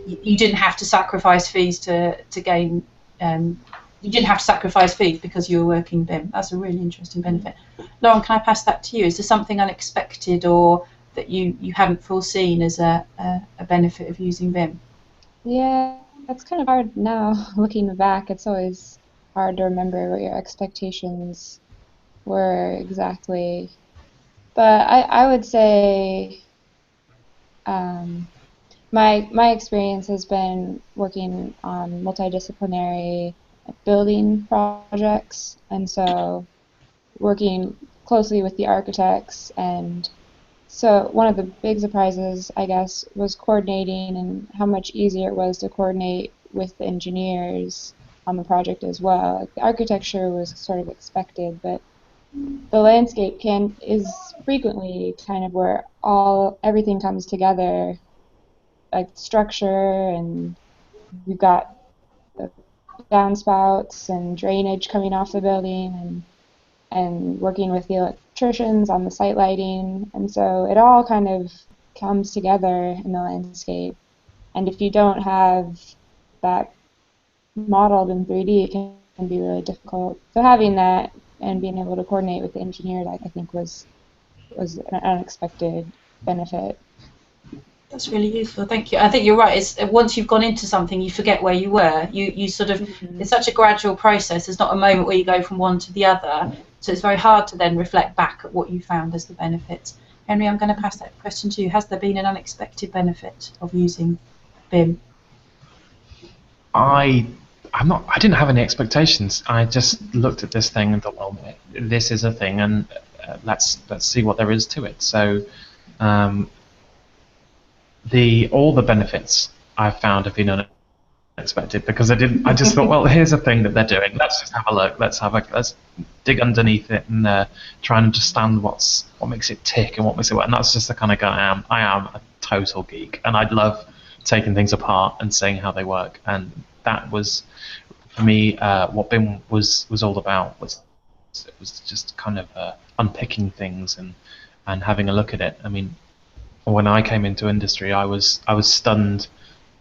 you didn't have to sacrifice fees to gain. You didn't have to sacrifice fees because you were working BIM. That's a really interesting benefit. Lauren, can I pass that to you? Is there something unexpected or that you hadn't foreseen as a benefit of using BIM? Yeah, that's kind of hard now. Looking back, it's always hard to remember what your expectations were exactly. But I would say my experience has been working on multidisciplinary building projects, and so working closely with the architects. And so one of the big surprises, I guess, was coordinating, and how much easier it was to coordinate with the engineers on the project as well. Like, the architecture was sort of expected, but the landscape is frequently kind of where everything comes together, like structure, and you've got the downspouts and drainage coming off the building, and working with the electricians on the site lighting, and so it all kind of comes together in the landscape. And if you don't have that modeled in 3D, it can be really difficult. So having that and being able to coordinate with the engineers, I think was an unexpected benefit. That's really useful, thank you. I think you're right. It's once you've gone into something, you forget where you were. You sort of, it's such a gradual process. There's not a moment where you go from one to the other. So it's very hard to then reflect back at what you found as the benefits. Henry, I'm going to pass that question to you. Has there been an unexpected benefit of using BIM? I didn't have any expectations. I just looked at this thing and thought, well, this is a thing, and let's see what there is to it. So all the benefits I've found have been unexpected, because I just thought, well, here's a thing that they're doing. Let's just have a look. Let's dig underneath it and try and understand what makes it tick and what makes it work. And that's just the kind of guy I am. I am a total geek, and I love taking things apart and seeing how they work. And that was, for me, what BIM was all about. It was just kind of unpicking things and having a look at it. I mean, when I came into industry, I was stunned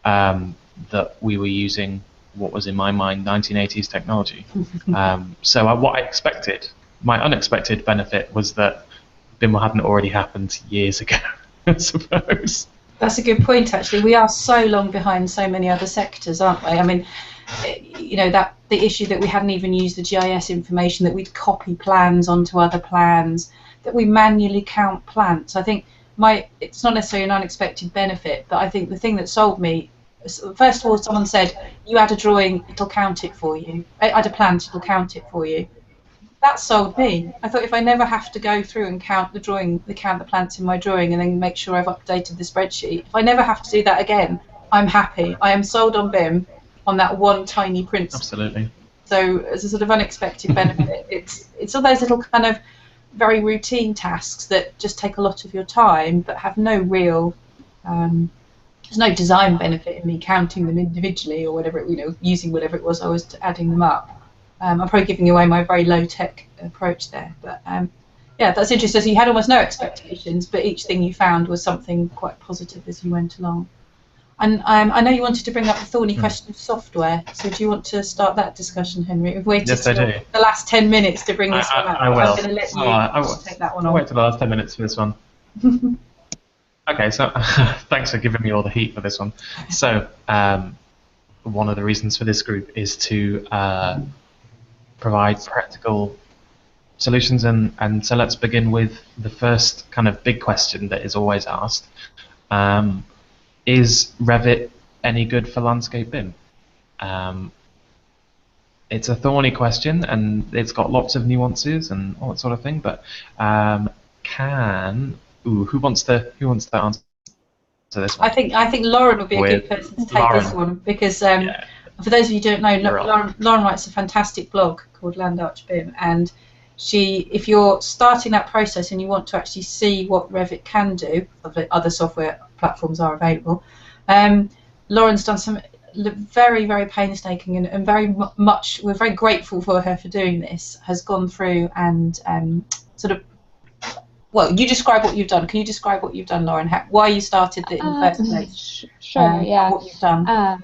that we were using what was in my mind 1980s technology. So what I expected, my unexpected benefit, was that BIM hadn't already happened years ago, I suppose. That's a good point, actually. We are so long behind so many other sectors, aren't we? I mean, you know, that the issue that we hadn't even used the GIS information, that we'd copy plans onto other plans, that we manually count plants. I think it's not necessarily an unexpected benefit, but I think the thing that sold me, first of all, someone said, you add a drawing, it'll count it for you. Add a plant, it'll count it for you. That sold me. I thought, if I never have to go through and count the plants in my drawing and then make sure I've updated the spreadsheet, if I never have to do that again, I'm happy. I am sold on BIM on that one tiny principle. Absolutely. So as a sort of unexpected benefit, it's all those little kind of very routine tasks that just take a lot of your time but have no real there's no design benefit in me counting them individually or whatever, using whatever it was I was adding them up. I'm probably giving away my very low-tech approach there, but yeah, that's interesting. So you had almost no expectations, but each thing you found was something quite positive as you went along. And I know you wanted to bring up the thorny question of software, so do you want to start that discussion, Henry? We've waited the last 10 minutes to bring this one up. I will. I'm going to let you take that one on. I'll wait till the last 10 minutes for this one. Okay, so thanks for giving me all the heat for this one. So one of the reasons for this group is to provide practical solutions, and so let's begin with the first kind of big question that is always asked. Is Revit any good for landscape BIM? It's a thorny question, and it's got lots of nuances and all that sort of thing, but who wants to answer this one? I think Lauren would be a good person to take this one, because for those of you who don't know, Lauren writes a fantastic blog called Land Arch BIM, and if you're starting that process and you want to actually see what Revit can do, other software platforms are available. Lauren's done some very, very painstaking and very much, we're very grateful for her for doing this, has gone through and sort of, well, you describe what you've done. Can you describe what you've done, Lauren? Why you started it in the first place? Sure, yeah. What you've done.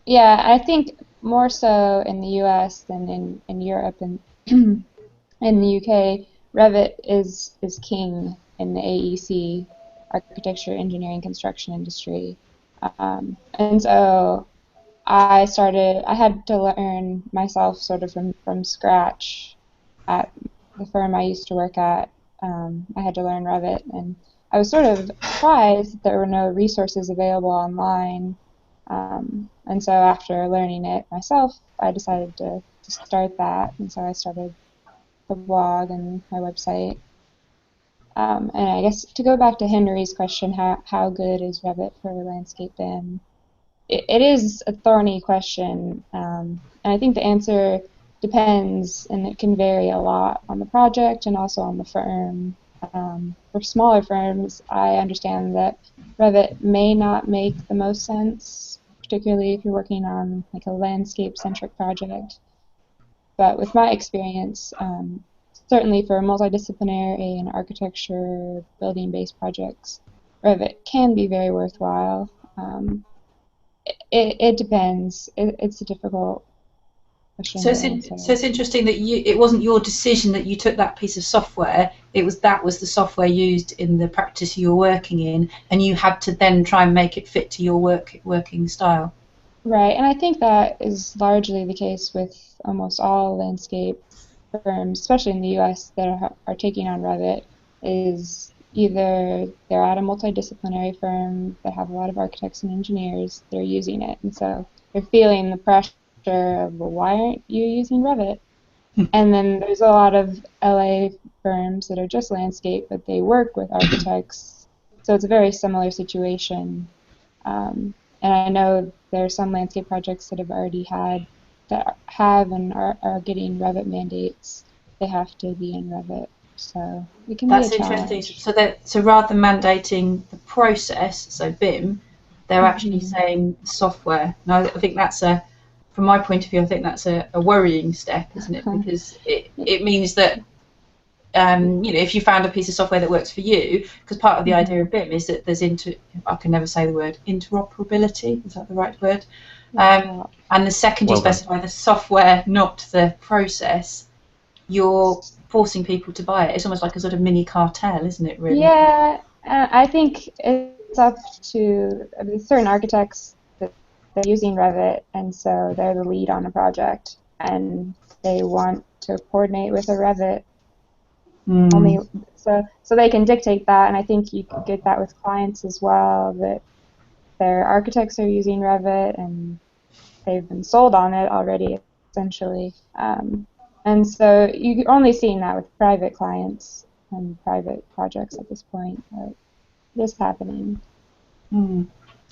Yeah, I think more so in the US than in Europe and in the UK, Revit is king in the AEC, architecture, engineering, construction industry. And so I had to learn myself sort of from scratch at the firm I used to work at. I had to learn Revit, and I was sort of surprised that there were no resources available online. And so after learning it myself, I decided to start that, and so I started the blog and my website. And I guess to go back to Henry's question, how good is Revit for landscape BIM? It is a thorny question, and I think the answer depends, and it can vary a lot on the project and also on the firm. For smaller firms, I understand that Revit may not make the most sense, particularly if you're working on like a landscape-centric project. But with my experience, certainly for multidisciplinary and architecture, building-based projects, Revit can be very worthwhile. It depends. It's a difficult question. So it's interesting that it wasn't your decision that you took that piece of software. That was the software used in the practice you were working in, and you had to then try and make it fit to your working style. Right, and I think that is largely the case with almost all landscape firms, especially in the U.S. that are taking on Revit, is either they're at a multidisciplinary firm that have a lot of architects and engineers that are using it, and so they're feeling the pressure of, well, why aren't you using Revit? And then there's a lot of LA firms that are just landscape, but they work with architects So it's a very similar situation. And I know there are some landscape projects that have already had, that have and are getting Revit mandates. They have to be in Revit. So it can be a challenge. So rather than mandating the process, so BIM, they're actually saying software. Now, I think that's from my point of view, I think that's a worrying step, isn't it? Because it means that if you found a piece of software that works for you, because part of the idea of BIM is that there's I can never say the word, interoperability, is that the right word? And the second you specify the software, not the process, you're forcing people to buy it. It's almost like a sort of mini cartel, isn't it, really? Yeah, I think it's up to certain architects that they're using Revit, and so they're the lead on a project, and they want to coordinate with a Revit. Only so they can dictate that, and I think you can get that with clients as well, that their architects are using Revit and they've been sold on it already, essentially. And so you're only seeing that with private clients and private projects at this point. But it is happening.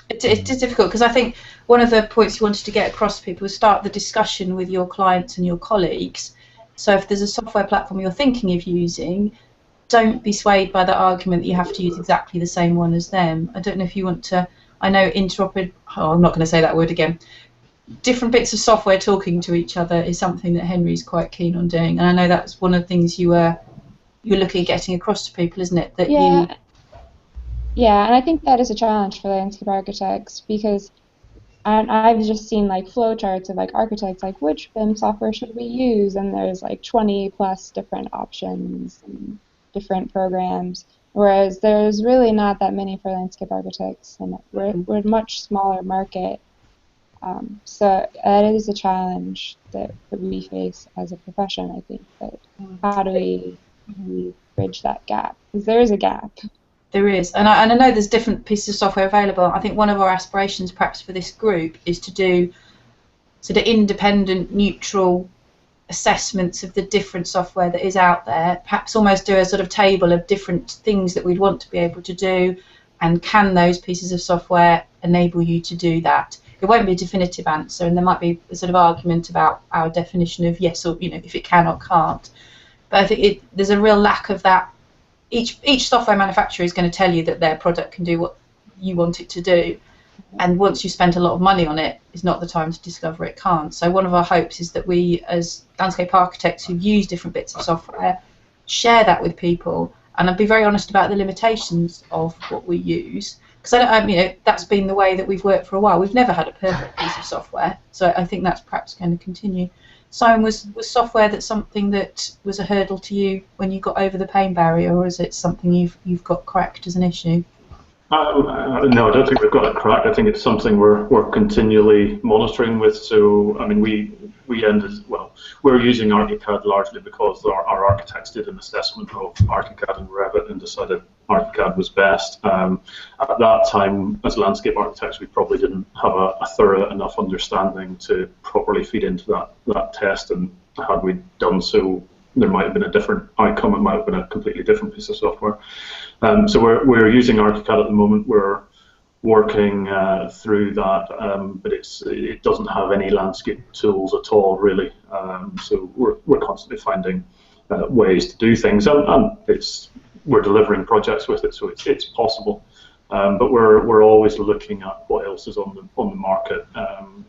It's difficult, because I think one of the points you wanted to get across to people is start the discussion with your clients and your colleagues. So if there's a software platform you're thinking of using, don't be swayed by the argument that you have to use exactly the same one as them. I don't know if you want to, I know I'm not going to say that word again. Different bits of software talking to each other is something that Henry's quite keen on doing, and I know that's one of the things you're looking at getting across to people, isn't it? Yeah, and I think that is a challenge for landscape architects, because I've just seen like flowcharts of like architects, like which BIM software should we use, and there's like 20 plus different options and different programs, whereas there's really not that many for landscape architects, and we're a much smaller market. So that is a challenge that we face as a profession, I think. But how do we bridge that gap? Because there is a gap. There is, and I know there's different pieces of software available. I think one of our aspirations, perhaps for this group, is to do sort of independent, neutral assessments of the different software that is out there. Perhaps almost do a sort of table of different things that we'd want to be able to do, and can those pieces of software enable you to do that? It won't be a definitive answer, and there might be a sort of argument about our definition of yes, or if it can or can't. But I think there's a real lack of that. Each software manufacturer is going to tell you that their product can do what you want it to do, and once you spent a lot of money on it, it's not the time to discover it can't. So one of our hopes is that we, as landscape architects who use different bits of software, share that with people, and I'd be very honest about the limitations of what we use. Because that's been the way that we've worked for a while. We've never had a perfect piece of software, so I think that's perhaps going to continue. Simon, was software that something that was a hurdle to you when you got over the pain barrier, or is it something you've got cracked as an issue? No, I don't think we've got it cracked. I think it's something we're continually monitoring with. So, I mean, we're using ArchiCAD largely because our architects did an assessment of ArchiCAD and Revit and decided ArchiCAD was best. At that time, as landscape architects, we probably didn't have a thorough enough understanding to properly feed into that test, and had we done so, there might have been a different outcome. It might have been a completely different piece of software. So we're using ArchiCAD at the moment. We're working through that, but it doesn't have any landscape tools at all, really. So we're constantly finding ways to do things, and we're delivering projects with it, so it's possible. But we're always looking at what else is on the market,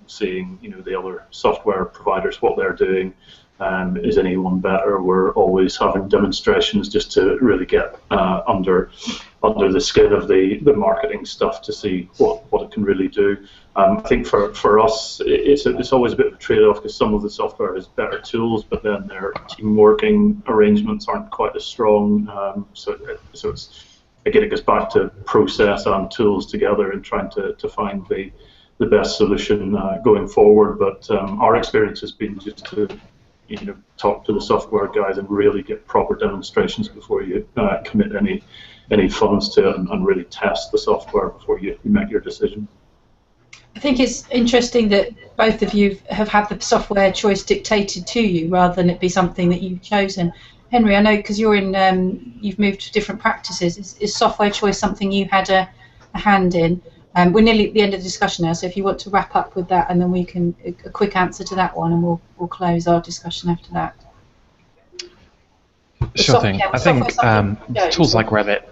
seeing the other software providers, what they're doing. Is anyone better? We're always having demonstrations just to really get under the skin of the marketing stuff to see what it can really do. I think for us, it's always a bit of a trade-off, because some of the software has better tools, but then their team working arrangements aren't quite as strong. So it's, again, it goes back to process and tools together and trying to find the best solution going forward. But our experience has been just to talk to the software guys and really get proper demonstrations before you commit any funds to it, and really test the software before you make your decision. I think it's interesting that both of you have had the software choice dictated to you rather than it be something that you've chosen. Henry, I know because you're in, you've moved to different practices. Is software choice something you had a hand in? We're nearly at the end of the discussion now, so if you want to wrap up with that, and then we can a quick answer to that one, and we'll close our discussion after that. Sure thing. I think tools like Revit,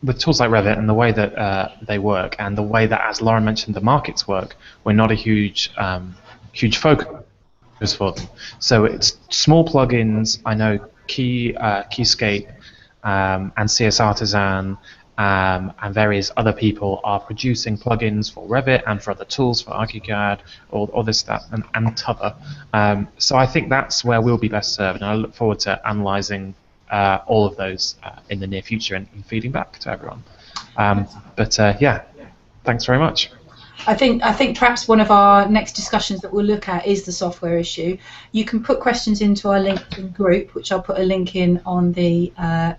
with tools like Revit and the way that they work, and the way that, as Lauren mentioned, the markets work, we're not a huge focus for them. So it's small plugins. I know Keyscape and CS Artisan and various other people are producing plugins for Revit and for other tools, for ArchiCAD, all this stuff, and t'other. So I think that's where we'll be best served, and I look forward to analysing all of those in the near future and feeding back to everyone. Yeah, thanks very much. I think perhaps one of our next discussions that we'll look at is the software issue. You can put questions into our LinkedIn group, which I'll put a link in on the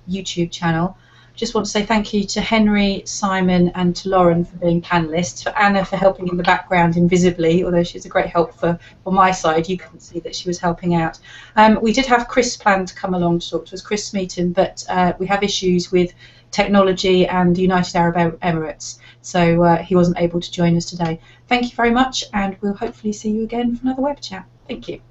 YouTube channel. Just want to say thank you to Henry, Simon, and to Lauren for being panellists, for Anna for helping in the background invisibly, although she's a great help on my side. You couldn't see that she was helping out. We did have Chris planned to come along to talk to us, Chris Smeaton, but we have issues with technology and the United Arab Emirates, so he wasn't able to join us today. Thank you very much, and we'll hopefully see you again for another web chat. Thank you.